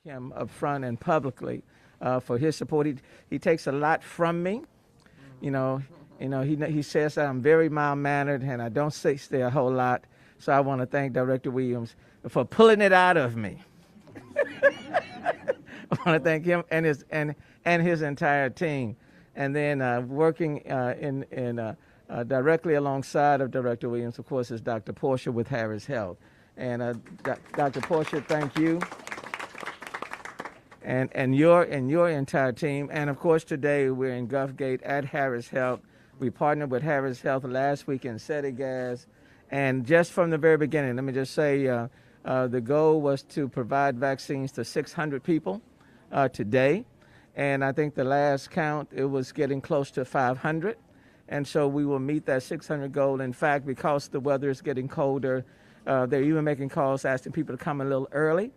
him up front and publicly for his support. He takes a lot from me. You know, he says that I'm very mild-mannered and I don't say a whole lot. So I want to thank Director Williams for pulling it out of me. I want to thank him and his entire team. And then working directly alongside of Director Williams, of course, is Dr. Portia with Harris Health. And Dr. Portia, thank you. And your entire team. And of course, today we're in Gulfgate at Harris Health. We partnered with Harris Health last week in SETI Gas. And just from the very beginning, let me just say the goal was to provide vaccines to 600 people today. And I think the last count, it was getting close to 500. And so we will meet that 600 goal. In fact, because the weather is getting colder, they're even making calls asking people to come a little early.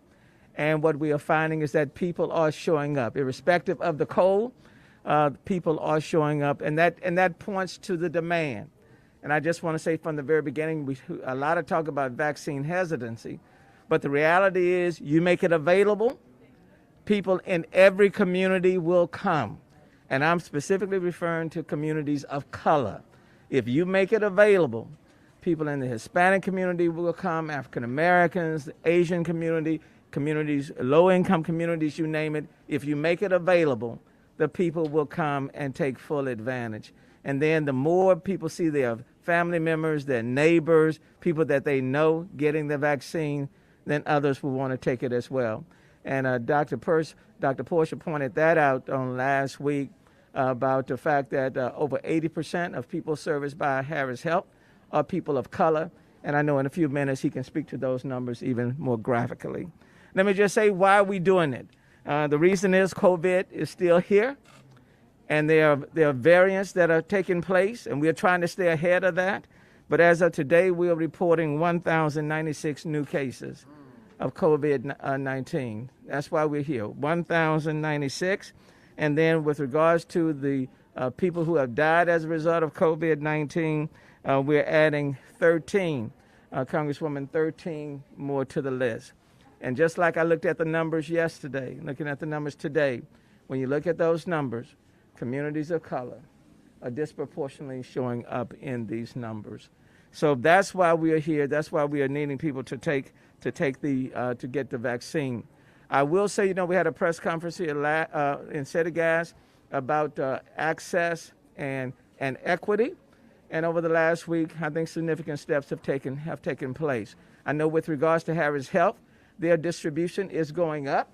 And what we are finding is that people are showing up, irrespective of the cold. People are showing up, and that points to the demand. And I just want to say from the very beginning, a lot of talk about vaccine hesitancy, but the reality is you make it available, people in every community will come. And I'm specifically referring to communities of color. If you make it available, people in the Hispanic community will come, African Americans, the Asian community, communities, low-income communities, you name it. If you make it available, the people will come and take full advantage. And then the more people see their family members, their neighbors, people that they know getting the vaccine, then others will want to take it as well. And Dr. Portia pointed that out on last week about the fact that over 80% of people serviced by Harris Health are people of color. And I know in a few minutes he can speak to those numbers even more graphically. Let me just say why are we doing it. The reason is COVID is still here, and there are variants that are taking place, and we're trying to stay ahead of that. But as of today, we are reporting 1,096 new cases of COVID-19. That's why we're here, 1,096. And then with regards to the people who have died as a result of COVID-19, we're adding 13, Congresswoman, 13 more to the list. And just like I looked at the numbers yesterday, looking at the numbers today, when you look at those numbers, communities of color are disproportionately showing up in these numbers. So that's why we are here. That's why we are needing people to get the vaccine. I will say, we had a press conference here in SETI Gas about access and equity. And over the last week, I think significant steps have taken place. I know with regards to Harris Health, their distribution is going up.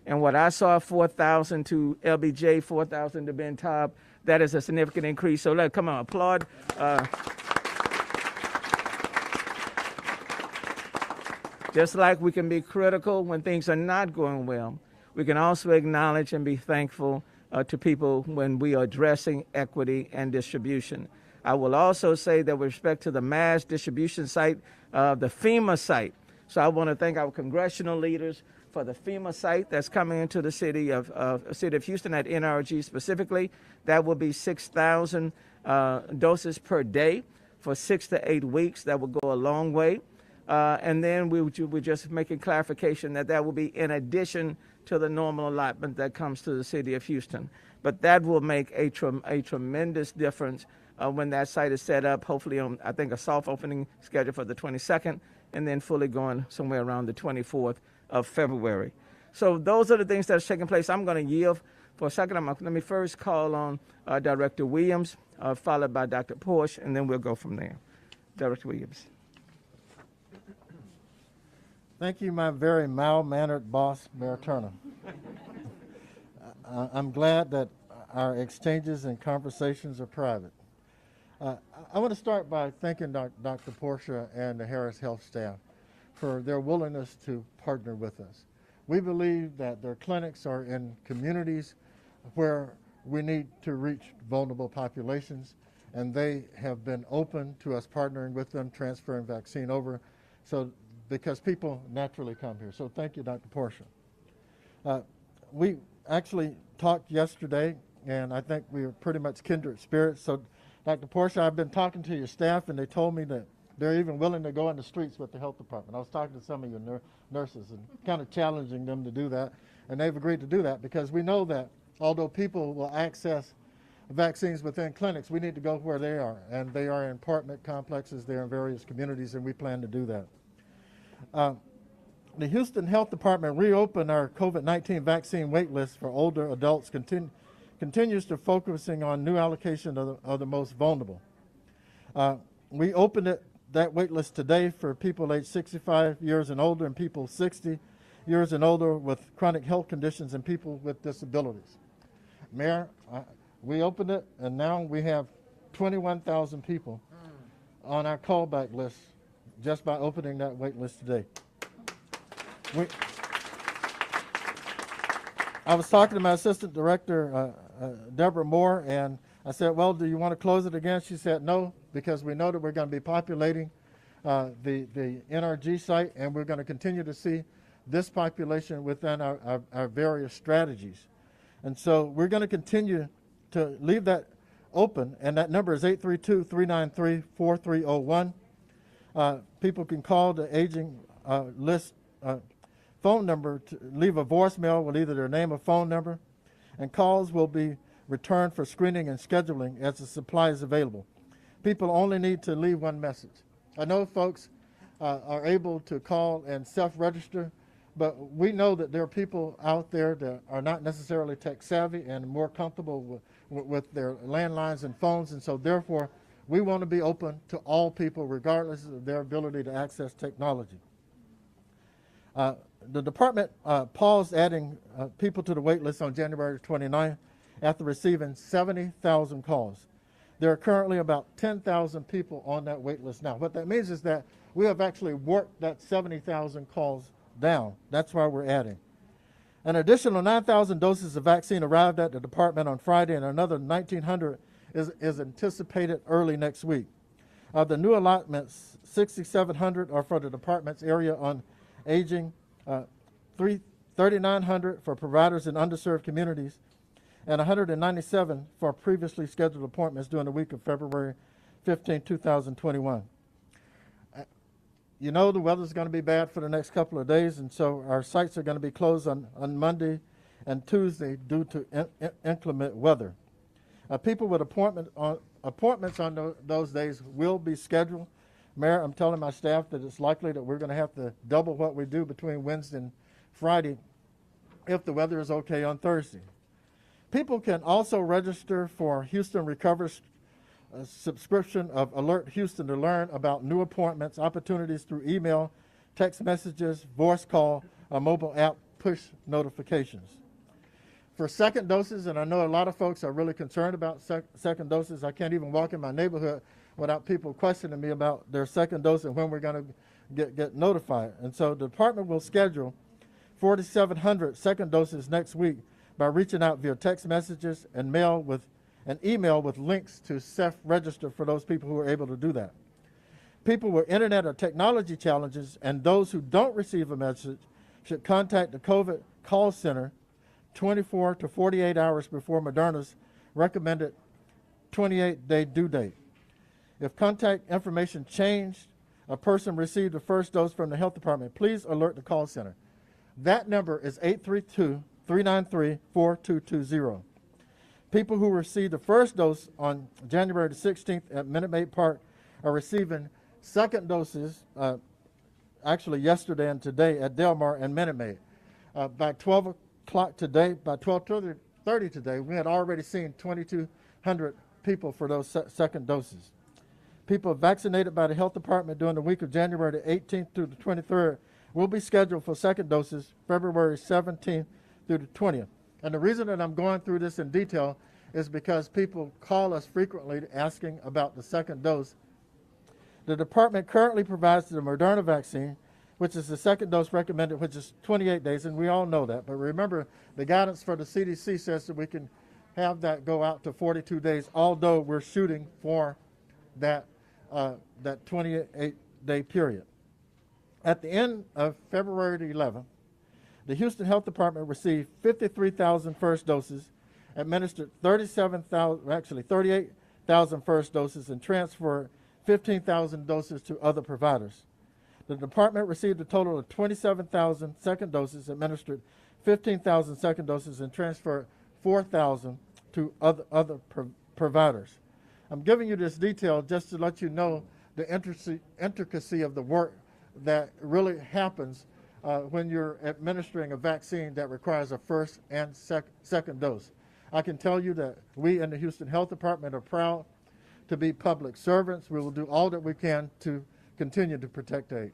And what I saw, 4,000 to LBJ, 4,000 to Ben Taub, that is a significant increase. So come on, applaud. Just like we can be critical when things are not going well, we can also acknowledge and be thankful to people when we are addressing equity and distribution. I will also say that with respect to the mass distribution site, the FEMA site, so I want to thank our congressional leaders for the FEMA site that's coming into the city of Houston at NRG specifically. That will be 6,000 doses per day for 6 to 8 weeks. That will go a long way. And then we're just making clarification that will be in addition to the normal allotment that comes to the city of Houston. But that will make a tremendous difference when that site is set up, hopefully on, I think, a soft opening scheduled for the 22nd, and then fully going somewhere around the 24th of February. So those are the things that are taking place. I'm going to yield for a second. Let me first call on Director Williams, followed by Dr. Porsche, and then we'll go from there. Director Williams. Thank you, my very mild-mannered boss, Mayor Turner. I'm glad that our exchanges and conversations are private. I want to start by thanking Dr. Portia and the Harris Health staff for their willingness to partner with us. We believe that their clinics are in communities where we need to reach vulnerable populations, and they have been open to us partnering with them, transferring vaccine over, because people naturally come here. So thank you, Dr. Portia. We actually talked yesterday, and I think we are pretty much kindred spirits. So Dr. Portia, I've been talking to your staff, and they told me that They're even willing to go in the streets with the health department. I was talking to some of your nurses and kind of challenging them to do that, and they've agreed to do that because we know that although people will access vaccines within clinics, we need to go where they are, and they are in apartment complexes, they're in various communities, and we plan to do that. The Houston Health Department reopened our COVID-19 vaccine wait list for older adults, continues to focusing on new allocation of the most vulnerable. We opened that wait list today for people aged 65 years and older and people 60 years and older with chronic health conditions and people with disabilities. Mayor, we opened it, and now we have 21,000 people on our callback list just by opening that wait list today. I was talking to my assistant director, Deborah Moore, and I said, well, do you want to close it again? She said no, because we know that we're going to be populating the NRG site, and we're going to continue to see this population within our various strategies. And so we're going to continue to leave that open, and that number is 832-393-4301. People can call the aging list phone number to leave a voicemail with either their name or phone number, and calls will be returned for screening and scheduling as the supply is available. People only need to leave one message. I know folks are able to call and self-register, but we know that there are people out there that are not necessarily tech savvy and more comfortable with their landlines and phones, and so therefore we want to be open to all people regardless of their ability to access technology. The department paused adding people to the wait list on January 29th after receiving 70,000 calls. There are currently about 10,000 people on that wait list now. What that means is that we have actually worked that 70,000 calls down. That's why we're adding. An additional 9,000 doses of vaccine arrived at the department on Friday, and another 1,900 is anticipated early next week. Of the new allotments, 6,700 are for the department's area on aging, 3,900 for providers in underserved communities, and 197 for previously scheduled appointments during the week of February 15, 2021. You know the weather's going to be bad for the next couple of days, and so our sites are going to be closed on Monday and Tuesday due to inclement weather. People with appointments on those days will be scheduled. Mayor, I'm telling my staff that it's likely that we're going to have to double what we do between Wednesday and Friday if the weather is okay on Thursday. People can also register for Houston Recovers subscription of Alert Houston to learn about new appointments, opportunities through email, text messages, voice call, or mobile app push notifications. For second doses, and I know a lot of folks are really concerned about second doses. I can't even walk in my neighborhood without people questioning me about their second dose and when we're going to get notified. And so the department will schedule 4,700 second doses next week by reaching out via text messages and email with links to self-register for those people who are able to do that. People with internet or technology challenges and those who don't receive a message should contact the COVID call center 24 to 48 hours before Moderna's recommended 28-day due date. If contact information changed, a person received the first dose from the health department, please alert the call center. That number is 832-393-4220. People who received the first dose on January the 16th at Minute Maid Park are receiving second doses, actually yesterday and today at Del Mar and Minute Maid. By 12 o'clock today, by 12:30 today, we had already seen 2,200 people for those second doses. People vaccinated by the health department during the week of January the 18th through the 23rd will be scheduled for second doses February 17th through the 20th. And the reason that I'm going through this in detail is because people call us frequently asking about the second dose. The department currently provides the Moderna vaccine, which is the second dose recommended, which is 28 days, and we all know that. But remember, the guidance for the CDC says that we can have that go out to 42 days, although we're shooting for that 28-day period. At the end of February the 11th, the Houston Health Department received 53,000 first doses, administered 38,000 first doses, and transferred 15,000 doses to other providers. The department received a total of 27,000 second doses, administered 15,000 second doses, and transferred 4,000 to other providers. I'm giving you this detail just to let you know the intricacy of the work that really happens when you're administering a vaccine that requires a first and second dose. I can tell you that we in the Houston Health Department are proud to be public servants. We will do all that we can to continue to protect age.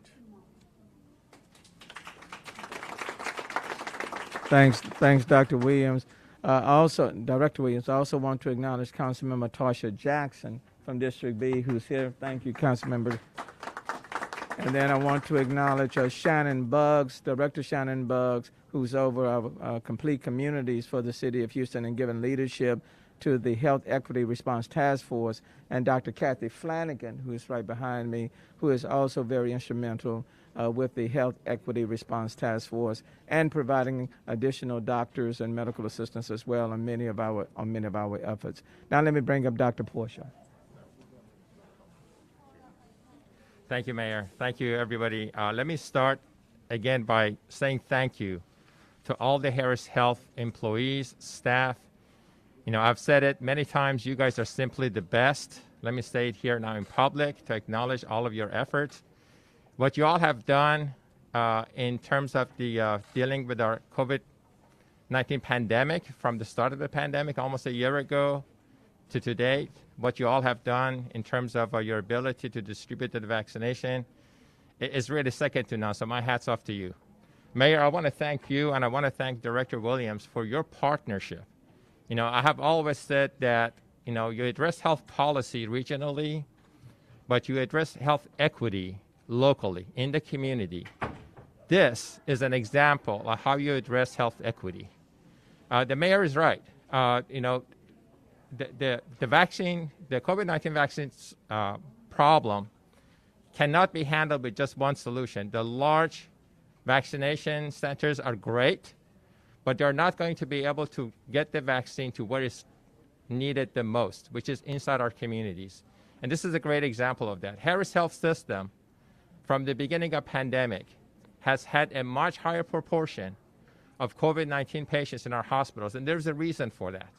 Thanks, Dr. Williams. Director Williams, I also want to acknowledge Councilmember Tasha Jackson from District B, who's here. Thank you, Councilmember. And then I want to acknowledge Shannon Buggs, Director Shannon Buggs, who's over our complete communities for the city of Houston and giving leadership to the Health Equity Response Task Force, and Dr. Kathy Flanagan, who is right behind me, who is also very instrumental with the Health Equity Response Task Force and providing additional doctors and medical assistants as well on many of our efforts. Now let me bring up Dr. Portia. Thank you, Mayor. Thank you, everybody. Let me start again by saying thank you to all the Harris Health employees, staff. You know, I've said it many times, you guys are simply the best. Let me say it here now in public to acknowledge all of your efforts. What you all have done in terms of the dealing with our COVID-19 pandemic, from the start of the pandemic almost a year ago to today, what you all have done in terms of your ability to distribute the vaccination is really second to none. So my hat's off to you. Mayor, I want to thank you, and I want to thank Director Williams for your partnership. You know, I have always said that, you know, you address health policy regionally, but you address health equity locally in the community. This is an example of how you address health equity. The mayor is right. You know, the vaccine, the COVID-19 vaccine problem cannot be handled with just one solution. The large vaccination centers are great, but they're not going to be able to get the vaccine to where it's needed the most, which is inside our communities. And this is a great example of that. Harris Health System, from the beginning of pandemic, has had a much higher proportion of COVID-19 patients in our hospitals, and there's a reason for that.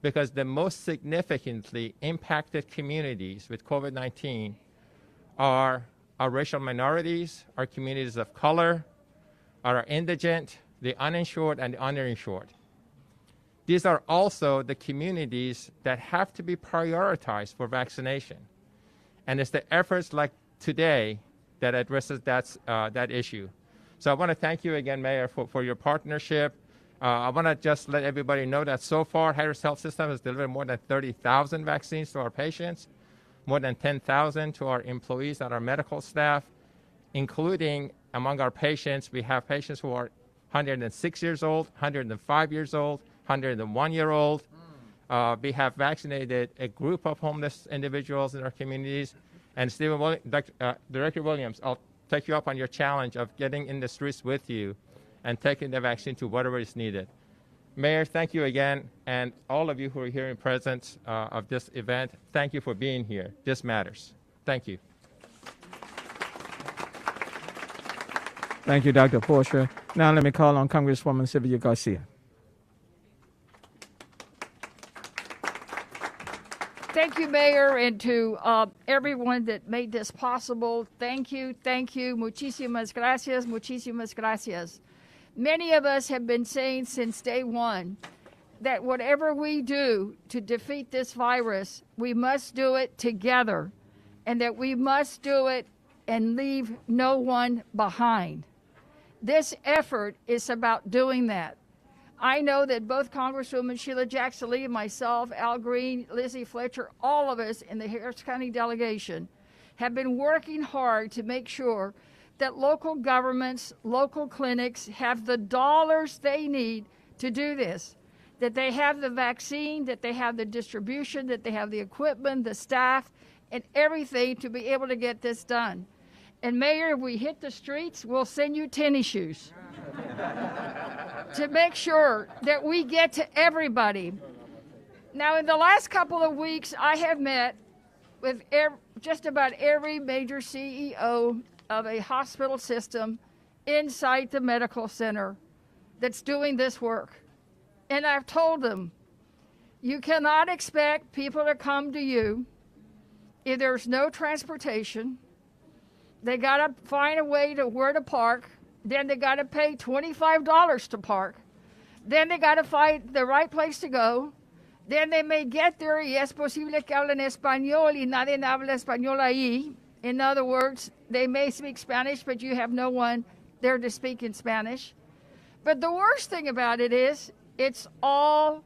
Because the most significantly impacted communities with COVID-19 are our racial minorities, our communities of color, our indigent, the uninsured, and the underinsured. These are also the communities that have to be prioritized for vaccination. And it's the efforts like today that addresses that issue. So I want to thank you again, Mayor, for your partnership. I want to just let everybody know that so far, Harris Health System has delivered more than 30,000 vaccines to our patients, more than 10,000 to our employees and our medical staff, including among our patients, we have patients who are 106 years old, 105 years old, 101-year-old. We have vaccinated a group of homeless individuals in our communities. And Director Williams, I'll take you up on your challenge of getting in the streets with you and taking the vaccine to whatever is needed. Mayor, thank you again. And all of you who are here in presence of this event, thank you for being here. This matters. Thank you. Thank you, Dr. Portia. Now let me call on Congresswoman Sylvia Garcia. Thank you, Mayor, and to everyone that made this possible. Thank you. Muchísimas gracias, muchísimas gracias. Many of us have been saying since day one that whatever we do to defeat this virus, we must do it together, and that we must do it and leave no one behind. This effort is about doing that. I know that both Congresswoman Sheila Jackson Lee, myself, Al Green, Lizzie Fletcher, all of us in the Harris County delegation have been working hard to make sure that local governments, local clinics have the dollars they need to do this, that they have the vaccine, that they have the distribution, that they have the equipment, the staff, and everything to be able to get this done. And Mayor, if we hit the streets, we'll send you tennis shoes to make sure that we get to everybody. Now, in the last couple of weeks, I have met with just about every major CEO of a hospital system inside the medical center that's doing this work. And I've told them, you cannot expect people to come to you if there's no transportation. They got to find a way to where to park. Then they got to pay $25 to park. Then they got to find the right place to go. Then they may get there y es posible que hablen español y nadie habla español ahí. In other words, they may speak Spanish, but you have no one there to speak in Spanish. But the worst thing about it is it's all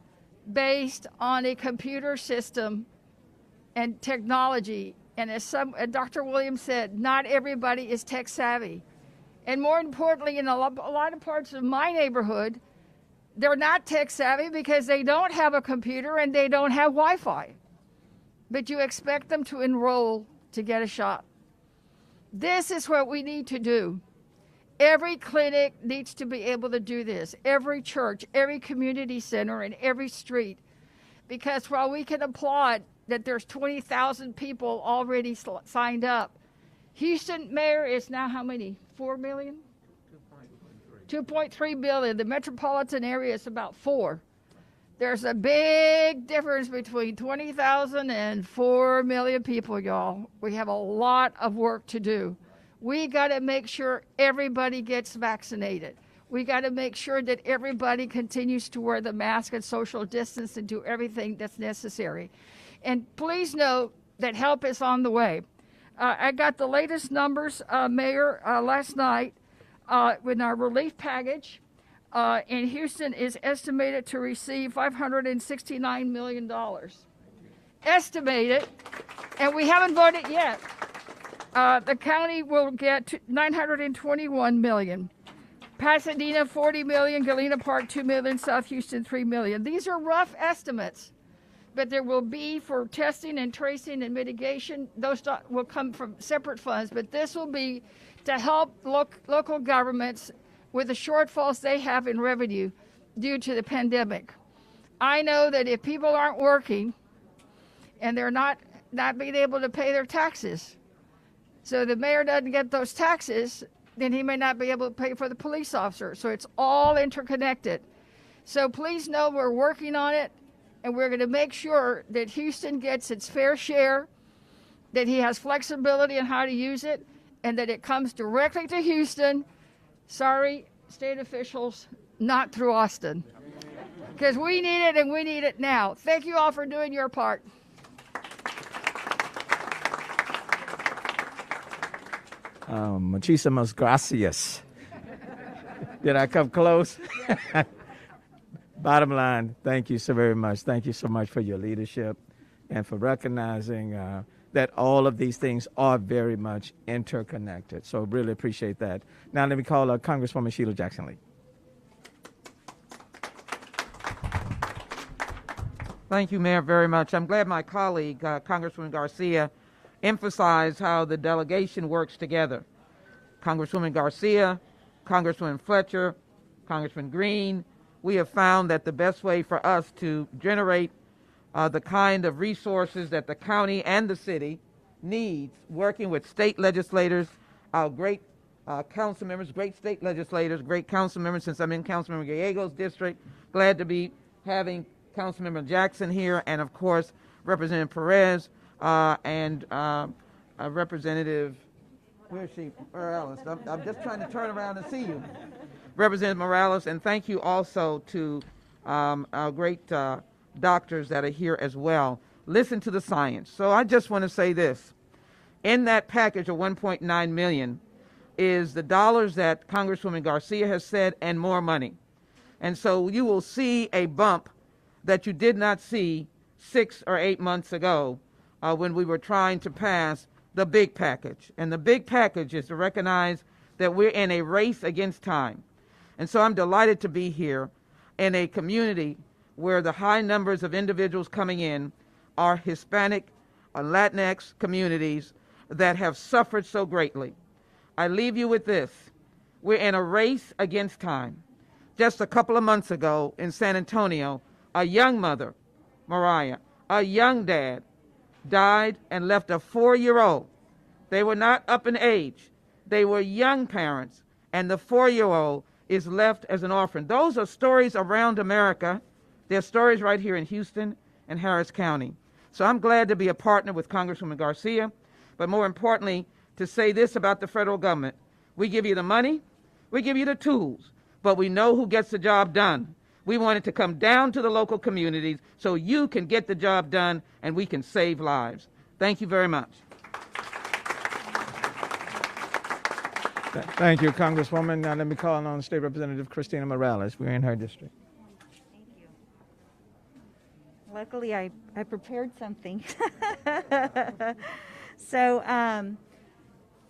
based on a computer system and technology. And as Dr. Williams said, not everybody is tech savvy. And more importantly, in a lot of parts of my neighborhood, they're not tech savvy because they don't have a computer and they don't have Wi-Fi. But you expect them to enroll to get a shot. This is what we need to do. Every clinic needs to be able to do this. Every church, every community center, and every street. Because while we can applaud that there's 20,000 people already signed up, Houston, Mayor, is now how many? 4 million? 2.3 billion. The metropolitan area is about 4. There's a big difference between 20,000 and 4 million people, y'all. We have a lot of work to do. We got to make sure everybody gets vaccinated. We got to make sure that everybody continues to wear the mask and social distance and do everything that's necessary. And please note that help is on the way. I got the latest numbers, Mayor, last night with our relief package. And Houston is estimated to receive $569 million. Estimated, and we haven't voted yet. The county will get $921 million. Pasadena, $40 million. Galena Park, $2 million. South Houston, $3 million. These are rough estimates, but there will be for testing and tracing and mitigation. Those will come from separate funds, but this will be to help local governments with the shortfalls they have in revenue due to the pandemic. I know that if people aren't working and they're not being able to pay their taxes, so the mayor doesn't get those taxes, then he may not be able to pay for the police officer. So it's all interconnected. So please know we're working on it, and we're going to make sure that Houston gets its fair share, that he has flexibility in how to use it, and that it comes directly to Houston. Sorry, state officials, not through Austin. Because we need it, and we need it now. Thank you all for doing your part. Muchísimas gracias. Did I come close? Bottom line, thank you so very much. Thank you so much for your leadership and for recognizing that all of these things are very much interconnected. So really appreciate that. Now let me call Congresswoman Sheila Jackson-Lee. Thank you, Mayor, very much. I'm glad my colleague, Congresswoman Garcia, emphasized how the delegation works together. Congresswoman Garcia, Congresswoman Fletcher, Congressman Green, we have found that the best way for us to generate the kind of resources that the county and the city needs, working with state legislators, our great council members, great state legislators, great council members, since I'm in Councilmember Gallego's district, glad to be having Councilmember Jackson here, and of course, Representative Perez, and Representative, where is she? Morales. I'm just trying to turn around and see you. Representative Morales, and thank you also to our great doctors that are here as well. Listen to the science. So I just want to say this. In that package of $1.9 million is the dollars that Congresswoman Garcia has said and more money. And so you will see a bump that you did not see 6 or 8 months ago when we were trying to pass the big package. And the big package is to recognize that we're in a race against time. And so I'm delighted to be here in a community where the high numbers of individuals coming in are Hispanic or Latinx communities that have suffered so greatly. I leave you with this. We're in a race against time. Just a couple of months ago in San Antonio, a young mother, Mariah, a young dad, died and left a 4-year-old. They were not up in age. They were young parents, and the 4-year-old is left as an orphan. Those are stories around America. They're stories right here in Houston and Harris County. So I'm glad to be a partner with Congresswoman Garcia, but more importantly, to say this about the federal government. We give you the money, we give you the tools, but we know who gets the job done. We want it to come down to the local communities so you can get the job done and we can save lives. Thank you very much. Thank you, Congresswoman. Now let me call on State Representative Christina Morales. We're in her district. Thank you. Luckily, I prepared something. So,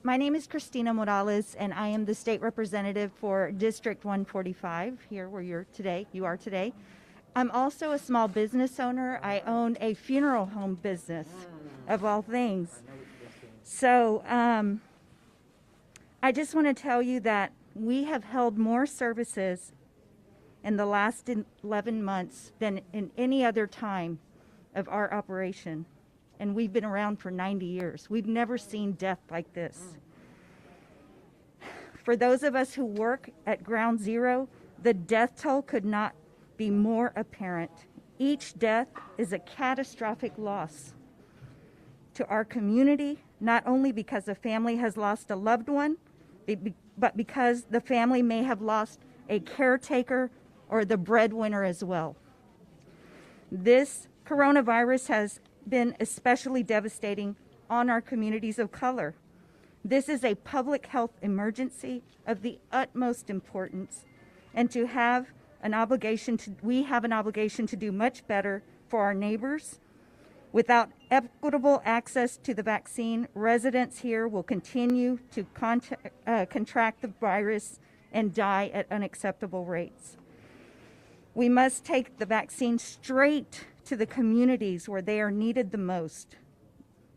my name is Christina Morales, and I am the state representative for District 145, here where you are today. I'm also a small business owner. I own a funeral home business, of all things. So, I just want to tell you that we have held more services in the last 11 months than in any other time of our operation. And we've been around for 90 years. We've never seen death like this. For those of us who work at ground zero, the death toll could not be more apparent. Each death is a catastrophic loss to our community, not only because the family has lost a loved one, but because the family may have lost a caretaker or the breadwinner as well. This coronavirus has been especially devastating on our communities of color. This is a public health emergency of the utmost importance, and we have an obligation to do much better for our neighbors. Without equitable access to the vaccine, residents here will continue to contract the virus and die at unacceptable rates. We must take the vaccine straight to the communities where they are needed the most.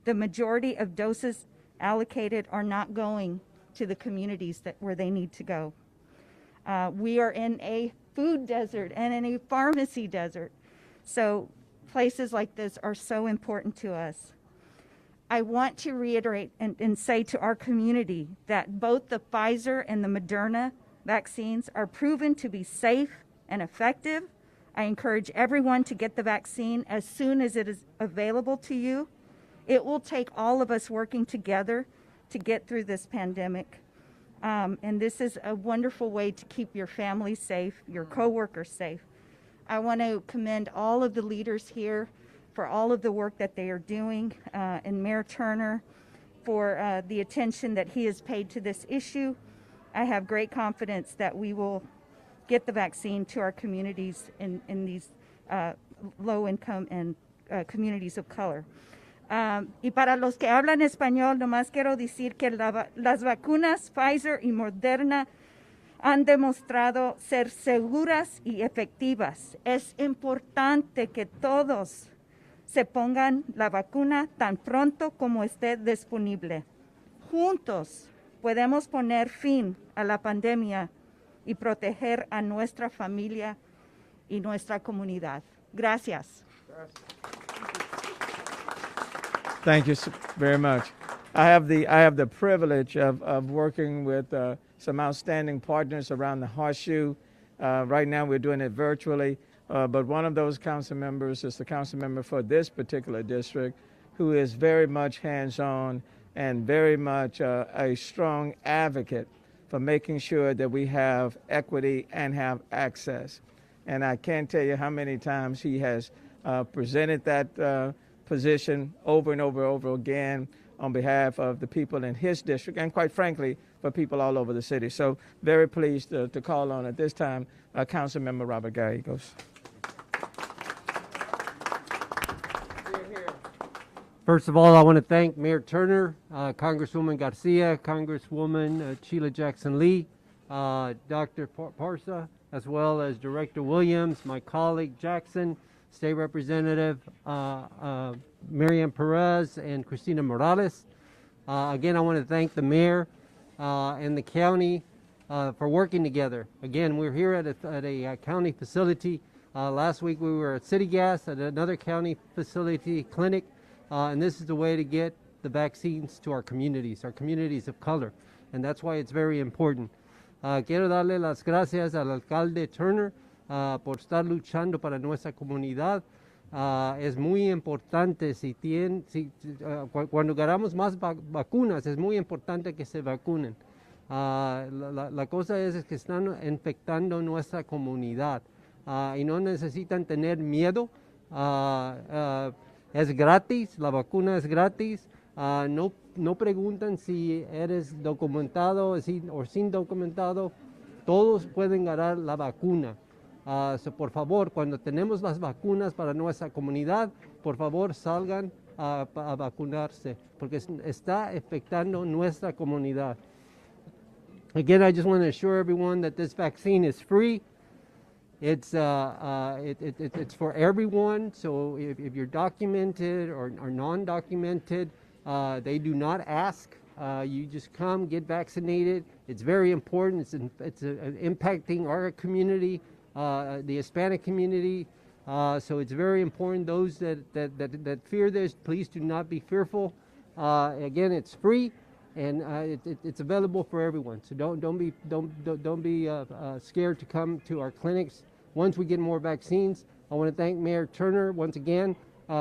The majority of doses allocated are not going to the communities where they need to go. We are in a food desert and in a pharmacy desert. So places like this are so important to us. I want to reiterate and say to our community that both the Pfizer and the Moderna vaccines are proven to be safe and effective. I encourage everyone to get the vaccine as soon as it is available to you. It will take all of us working together to get through this pandemic. And this is a wonderful way to keep your family safe, your coworkers safe. I want to commend all of the leaders here for all of the work that they are doing, and Mayor Turner for the attention that he has paid to this issue. I have great confidence that we will get the vaccine to our communities in these low income and communities of color. Y para los que hablan español, nomás quiero decir que las vacunas Pfizer y Moderna han demostrado ser seguras y efectivas. Es importante que todos se pongan la vacuna tan pronto como esté disponible. Juntos podemos poner fin a la pandemia y proteger a nuestra familia y nuestra comunidad. Gracias. Thank you very much. I have the privilege of working with some outstanding partners around the horseshoe. Right now we're doing it virtually, but one of those council members is the council member for this particular district, who is very much hands-on and very much a strong advocate for making sure that we have equity and have access. And I can't tell you how many times he has presented that position over and over again on behalf of the people in his district and, quite frankly, for people all over the city. So very pleased to call on at this time Councilmember Robert Gallegos. First of all, I want to thank Mayor Turner, Congresswoman Garcia, Congresswoman Sheila Jackson-Lee, Dr. Parsa, as well as Director Williams, my colleague Jackson, State Representative Miriam Perez, and Christina Morales. Again, I want to thank the mayor and the county for working together. Again, we're here at a county facility. Last week we were at City Gas at another county facility clinic. and this is the way to get the vaccines to our communities of color, and that's why it's very important. Quiero darle las gracias al alcalde Turner por estar luchando para nuestra comunidad. Es muy importante cuando ganamos más vacunas, es muy importante que se vacunen. La cosa es que están infectando nuestra comunidad y no necesitan tener miedo. Es gratis, la vacuna es gratis. No preguntan si eres documentado o sin documentado, todos pueden ganar la vacuna. Por favor, cuando tenemos las vacunas para nuestra comunidad, por favor salgan a vacunarse, porque está afectando nuestra comunidad. Again, I just want to assure everyone that this vaccine is free. It's for everyone, so if you're documented or non-documented, they do not ask. You just come, get vaccinated. It's very important. It's impacting our community, the Hispanic community. So it's very important. Those that fear this, please do not be fearful. Again, it's free, and it's available for everyone. So don't be scared to come to our clinics. Once we get more vaccines, I want to thank Mayor Turner once again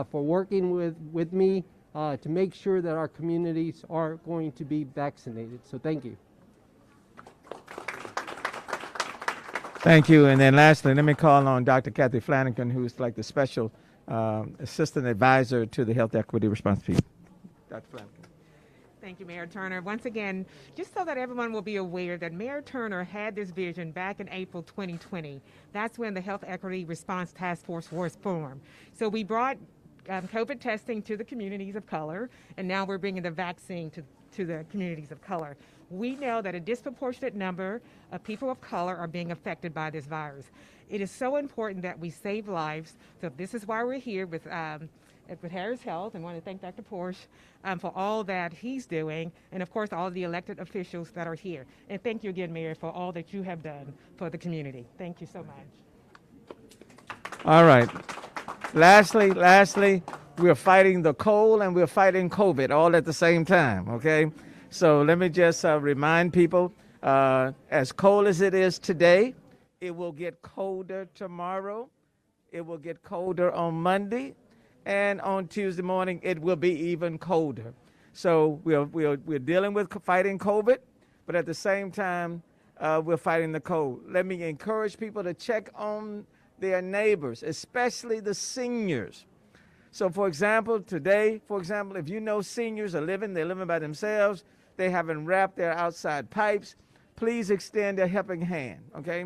for working with me to make sure that our communities are going to be vaccinated. So thank you. Thank you. And then lastly, let me call on Dr. Kathy Flanagan, who's like the special assistant advisor to the Health Equity Response Team. Dr. Flanagan. Thank you, Mayor Turner. Once again, just so that everyone will be aware that Mayor Turner had this vision back in April 2020. That's when the Health Equity Response Task Force was formed. So we brought COVID testing to the communities of color, and now we're bringing the vaccine to the communities of color. We know that a disproportionate number of people of color are being affected by this virus. It is so important that we save lives. So this is why we're here with Harris Health, and want to thank Dr. Porsche for all that he's doing, and of course all the elected officials that are here. And thank you again, Mayor, for all that you have done for the community. Thank you so much. All right. Lastly, we're fighting the cold and we're fighting COVID all at the same time, okay? So let me just remind people, as cold as it is today, it will get colder tomorrow. It will get colder on Monday. And on Tuesday morning, it will be even colder. So we're dealing with fighting COVID, but at the same time, we're fighting the cold. Let me encourage people to check on their neighbors, especially the seniors. So for example, today, if you know seniors they're living by themselves, they haven't wrapped their outside pipes, please extend a helping hand, okay?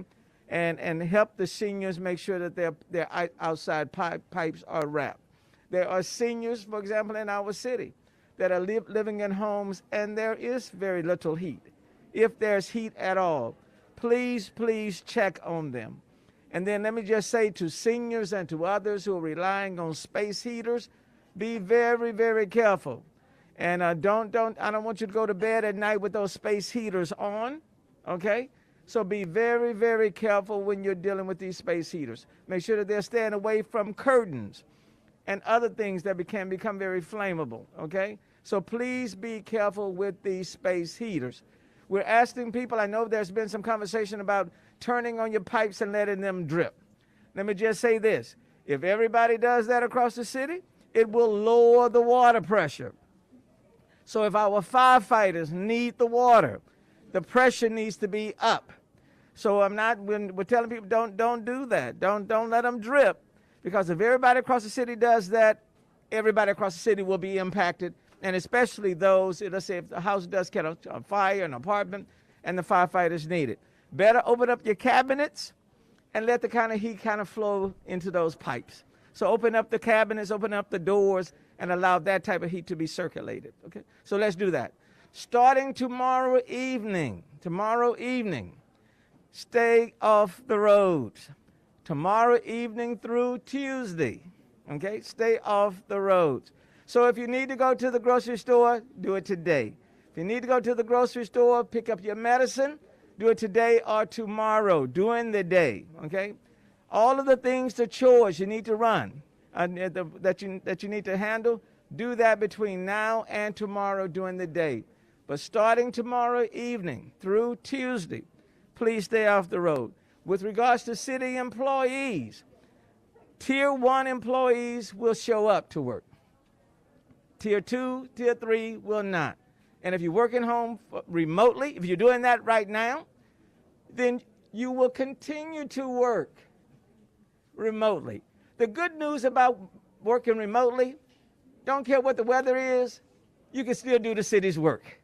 And help the seniors make sure that their outside pipes are wrapped. There are seniors, for example, in our city that are living in homes and there is very little heat. If there's heat at all, please check on them. And then let me just say to seniors and to others who are relying on space heaters, be very, very careful. And I don't want you to go to bed at night with those space heaters on, okay? So be very, very careful when you're dealing with these space heaters. Make sure that they're staying away from curtains and other things that can become very flammable, okay? So please be careful with these space heaters. We're asking people, I know there's been some conversation about turning on your pipes and letting them drip. Let me just say this. If everybody does that across the city, it will lower the water pressure. So if our firefighters need the water, the pressure needs to be up. So we're telling people don't do that. Don't let them drip. Because if everybody across the city does that, everybody across the city will be impacted, and especially those, let's say if the house does catch on fire, an apartment, and the firefighters need it. Better open up your cabinets and let the kind of heat kind of flow into those pipes. So open up the cabinets, open up the doors, and allow that type of heat to be circulated, okay? So let's do that. Starting tomorrow evening, stay off the roads. Tomorrow evening through Tuesday, okay? Stay off the roads. So if you need to go to the grocery store, do it today. If you need to go to the grocery store, pick up your medicine, do it today or tomorrow, during the day, okay? All of the things, the chores you need to run, that you need to handle, Do that between now and tomorrow during the day. But starting tomorrow evening through Tuesday, please stay off the road. With regards to city employees, Tier 1 employees will show up to work. Tier 2, Tier 3 will not. And if you're working home remotely, if you're doing that right now, then you will continue to work remotely. The good news about working remotely, don't care what the weather is, you can still do the city's work.